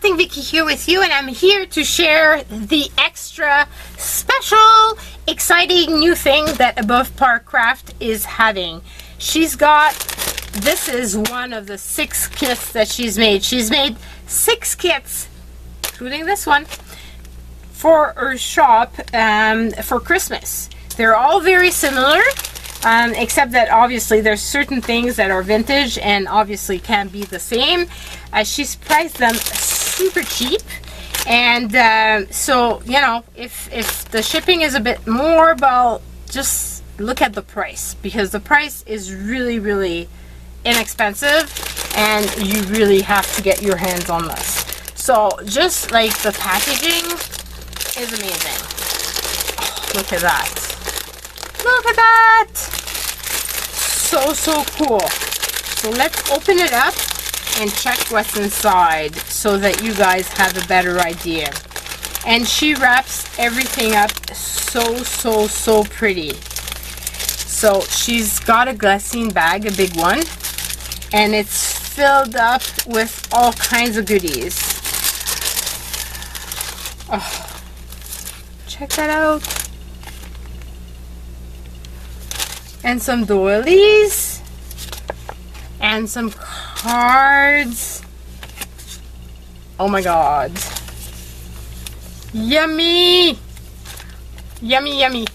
Crafting Vicky here with you, and I'm here to share the extra special, exciting new thing that Above Parr Craft is having. She's got, this is one of the 6 kits that she's made. She's made 6 kits, including this one, for her shop for Christmas. They're all very similar, except that obviously there's certain things that are vintage and obviously can't be the same. She's priced them super cheap, and so, you know, if the shipping is a bit more, well, just look at the price, because the price is really inexpensive and you really have to get your hands on this. So just like the packaging is amazing. Oh, look at that. Look at that. So cool. So let's open it up and check what's inside so that you guys have a better idea. And she wraps everything up so pretty. So she's got a glassine bag, a big one, and it's filled up with all kinds of goodies. Oh, check that out. And some doilies and some cards. Oh my god, yummy, yummy.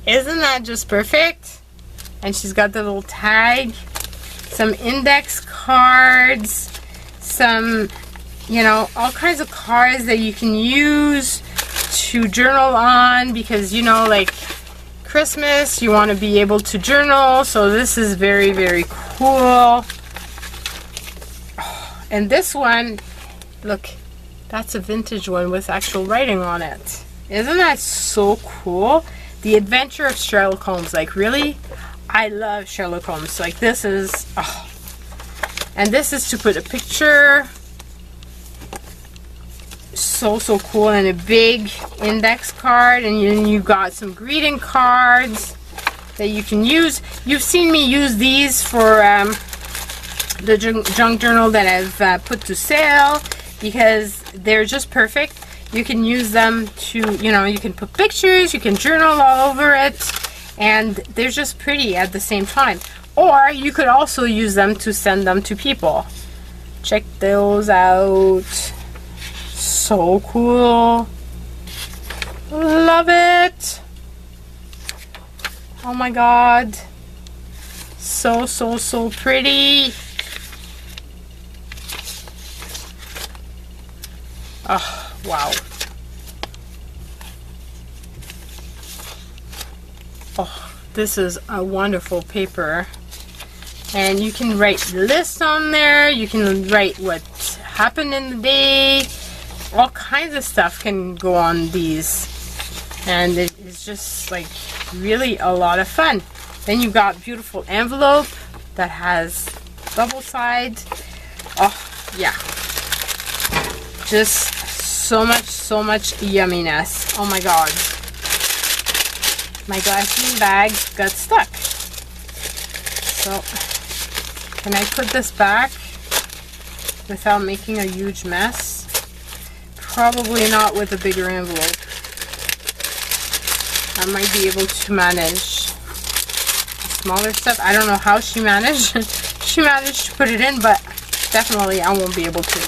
Isn't that just perfect? And she's got the little tag, some index cards, some, you know, all kinds of cards that you can use to journal on, because, you know, like Christmas, you want to be able to journal. So this is very cool. Oh, and this one, look, that's a vintage one with actual writing on it. Isn't that so cool? The Adventure of Sherlock Holmes. Like, really, I love Sherlock Holmes. Like, this is, oh. And this is to put a picture. So cool. And a big index card, and you got some greeting cards that you can use. You've seen me use these for the junk journal that I've put to sale, because they're just perfect. You can use them to, you know, you can put pictures, you can journal all over it, and they're just pretty at the same time. Or you could also use them to send them to people. Check those out. So cool. Love it. Oh my god. So pretty. Oh, wow. Oh, this is a wonderful paper. And you can write lists on there. You can write what happened in the day. All kinds of stuff can go on these. And it is just like really a lot of fun. Then you've got beautiful envelope that has double sides. Oh, yeah. Just so much yumminess. Oh my god. My glassine bag got stuck. So, can I put this back without making a huge mess? Probably not with a bigger envelope. I might be able to manage smaller stuff. I don't know how she managed. She managed to put it in, but definitely I won't be able to.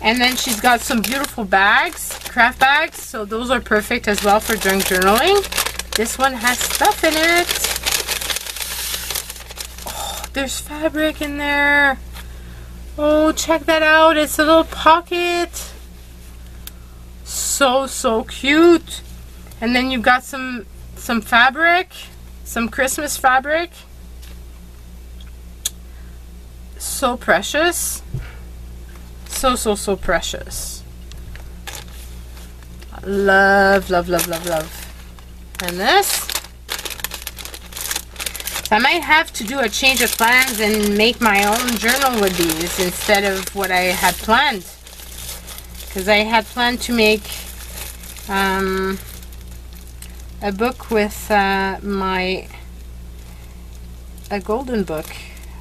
And then she's got some beautiful bags, craft bags, so those are perfect as well for junk journaling. This one has stuff in it. Oh, there's fabric in there. Oh, check that out. It's a little pocket. So cute. And then you've got some fabric, some Christmas fabric. So precious. So precious. Love. And this, so I might have to do a change of plans and make my own journal with these instead of what I had planned, because I had planned to make a book with a golden book.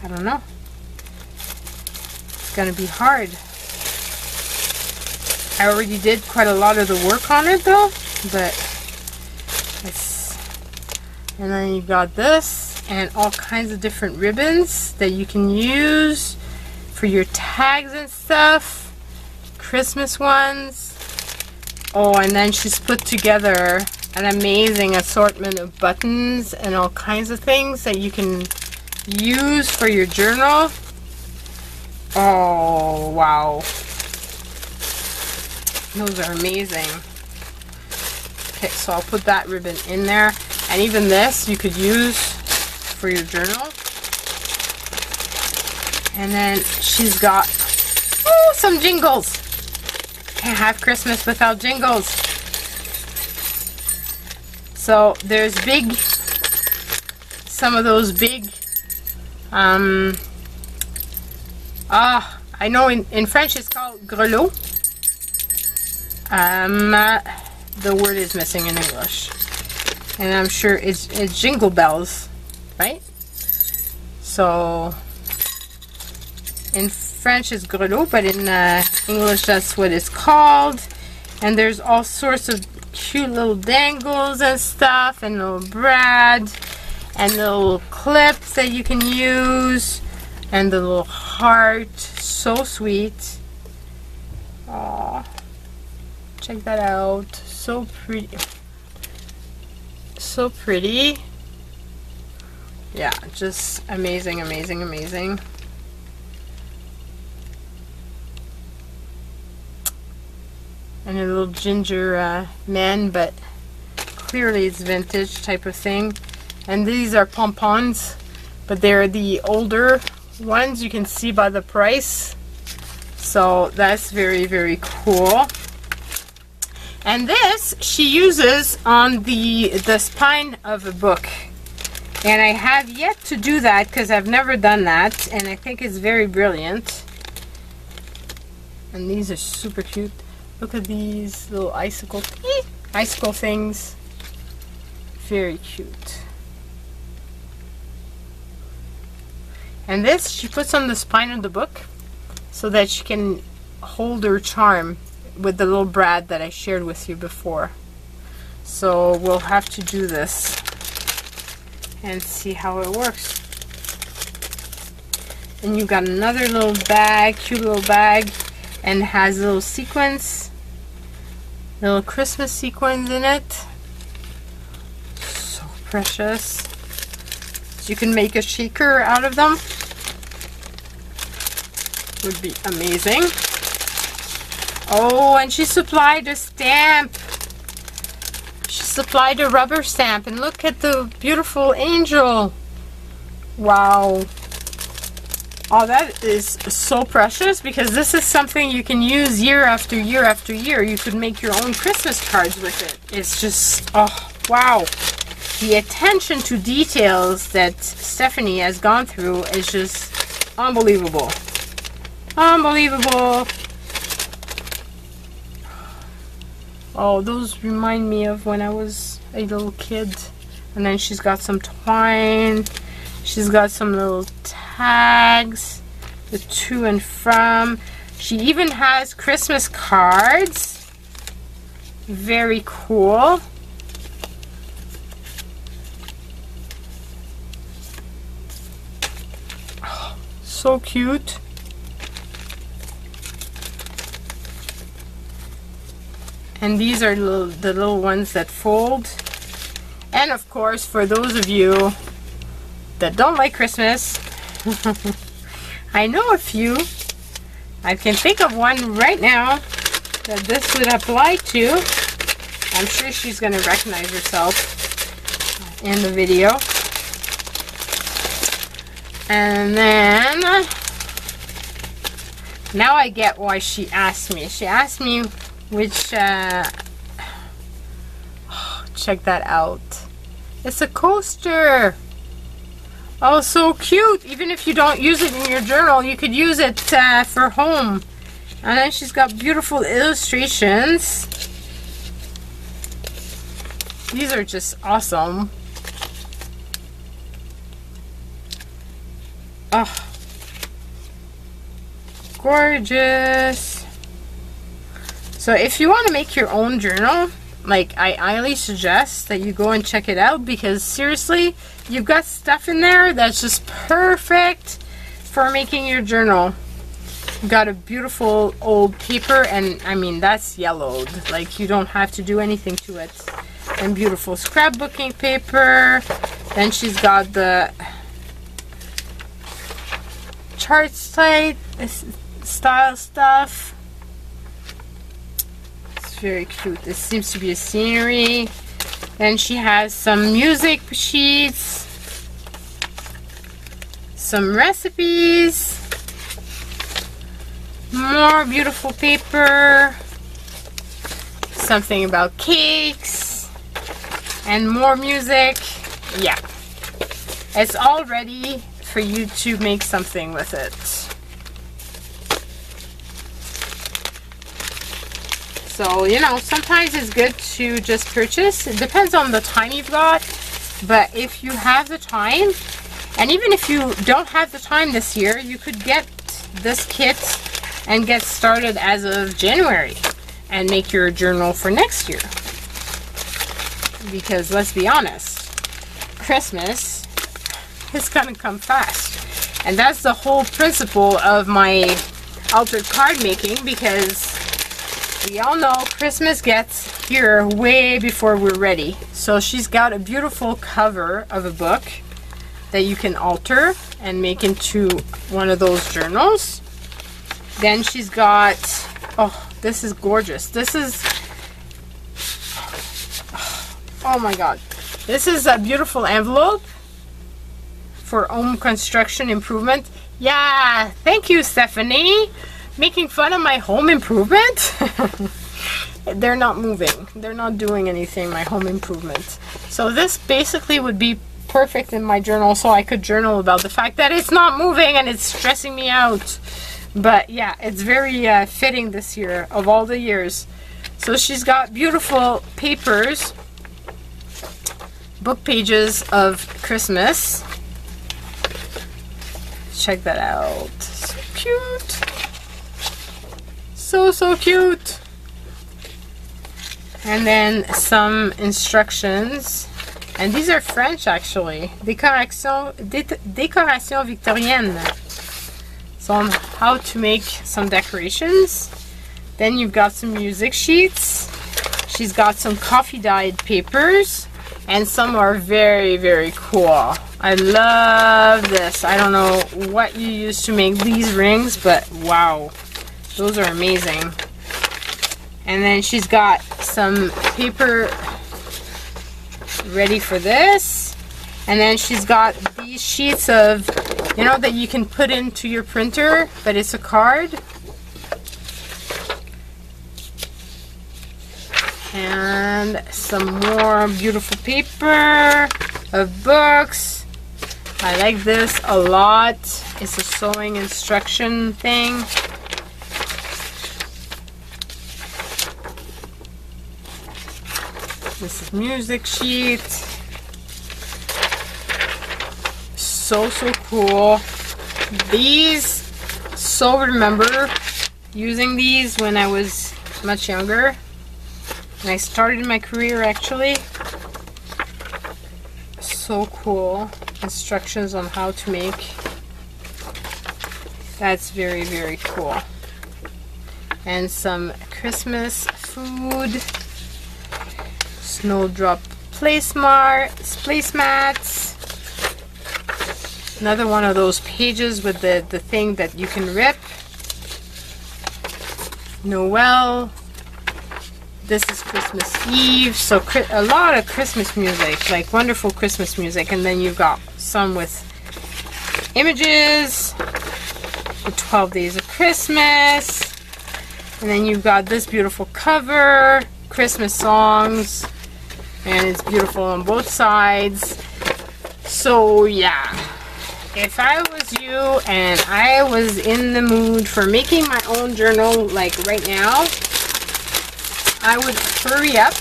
I don't know, it's gonna be hard. I already did quite a lot of the work on it though, but and then you got this and all kinds of different ribbons that you can use for your tags and stuff, Christmas ones. Oh, and then she's put together an amazing assortment of buttons and all kinds of things that you can use for your journal. Oh, wow. Those are amazing. Okay, so I'll put that ribbon in there. And even this you could use for your journal. And then she's got some jingles. Can't have Christmas without jingles. So there's some of those big, I know in French it's called grelots. The word is missing in English. And I'm sure it's jingle bells, right? So in French it's grelot, but in English that's what it's called. And there's all sorts of cute little dangles and stuff, and little brad, and little clips that you can use, and the little heart. So sweet. Aww. Check that out. So pretty. So pretty. Yeah, just amazing, amazing, amazing. And a little ginger man, but clearly it's vintage type of thing. And these are pompons, but they're the older ones, you can see by the price. So that's very, very cool. And this she uses on the spine of a book. And I have yet to do that because I've never done that, and I think it's very brilliant. And these are super cute. Look at these little icicle things. Very cute. And this she puts on the spine of the book so that she can hold her charm with the little brad that I shared with you before. So we'll have to do this and see how it works. And you've got another little bag, cute little bag, and it has little sequins, little Christmas sequins in it. So precious. So you can make a shaker out of them. Would be amazing. Oh, and she supplied a stamp. She supplied a rubber stamp, and look at the beautiful angel. Wow. Oh, that is so precious, because this is something you can use year after year after year. You could make your own Christmas cards with it. It's just, oh, wow. The attention to details that Stephanie has gone through is just unbelievable. Unbelievable. Oh, those remind me of when I was a little kid. And then she's got some twine. She's got some little tags, the to and from. She even has Christmas cards. Very cool. Oh, so cute. And these are the little ones that fold. And of course, for those of you that don't like Christmas, I know a few. I can think of one right now that this would apply to. I'm sure she's going to recognize herself in the video. And then, now I get why she asked me. She asked me which, oh, check that out. It's a coaster. Oh, so cute. Even if you don't use it in your journal, you could use it for home. And then she's got beautiful illustrations. These are just awesome. Oh, gorgeous. So if you want to make your own journal, like, I highly suggest that you go and check it out, because seriously, you've got stuff in there that's just perfect for making your journal. You've got a beautiful old paper, and I mean, that's yellowed, like you don't have to do anything to it. And beautiful scrapbooking paper. Then she's got the chart style stuff. It's very cute. This seems to be a scenery. Then she has some music sheets, some recipes, more beautiful paper, something about cakes, and more music. Yeah, it's all ready for you to make something with it. So, you know, sometimes it's good to just purchase. It depends on the time you've got, but if you have the time, and even if you don't have the time this year, you could get this kit and get started as of January and make your journal for next year. Because let's be honest, Christmas is gonna come fast. And that's the whole principle of my altered card making, because we all know Christmas gets here way before we're ready. So she's got a beautiful cover of a book that you can alter and make into one of those journals. Then she's got, oh, this is gorgeous. This is, oh my god. This is a beautiful envelope for home construction improvement. Yeah, thank you, Stephanie. Making fun of my home improvement. They're not moving. They're not doing anything, my home improvement. So this basically would be perfect in my journal, so I could journal about the fact that it's not moving and it's stressing me out. But yeah, it's very fitting this year of all the years. So she's got beautiful papers, book pages of Christmas. Check that out. So cute. So cute. And then some instructions, and these are French actually. Décoration victorienne. So on how to make some decorations. Then you've got some music sheets. She's got some coffee dyed papers, and some are very cool. I love this. I don't know what you use to make these rings, but wow. Those are amazing. And then she's got some paper ready for this. And then she's got these sheets of, you know, that you can put into your printer, but it's a card. And some more beautiful paper of books. I like this a lot. It's a sewing instruction thing. This is music sheet. So cool. These, so remember using these when I was much younger. When I started my career actually. So cool. Instructions on how to make. That's very cool. And some Christmas food. Snowdrop placemats. Another one of those pages with the thing that you can rip. Noel. This is Christmas Eve. So a lot of Christmas music, like wonderful Christmas music. And then you've got some with images. The 12 Days of Christmas. And then you've got this beautiful cover. Christmas songs. And it's beautiful on both sides. So yeah, if I was you and I was in the mood for making my own journal like right now, I would hurry up,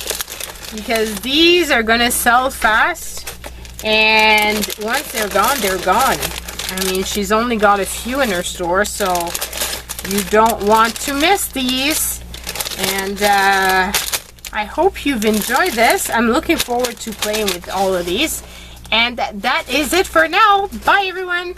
because these are gonna sell fast, and once they're gone, they're gone. I mean, she's only got a few in her store, so you don't want to miss these. And I hope you've enjoyed this. I'm looking forward to playing with all of these. And that is it for now. Bye, everyone.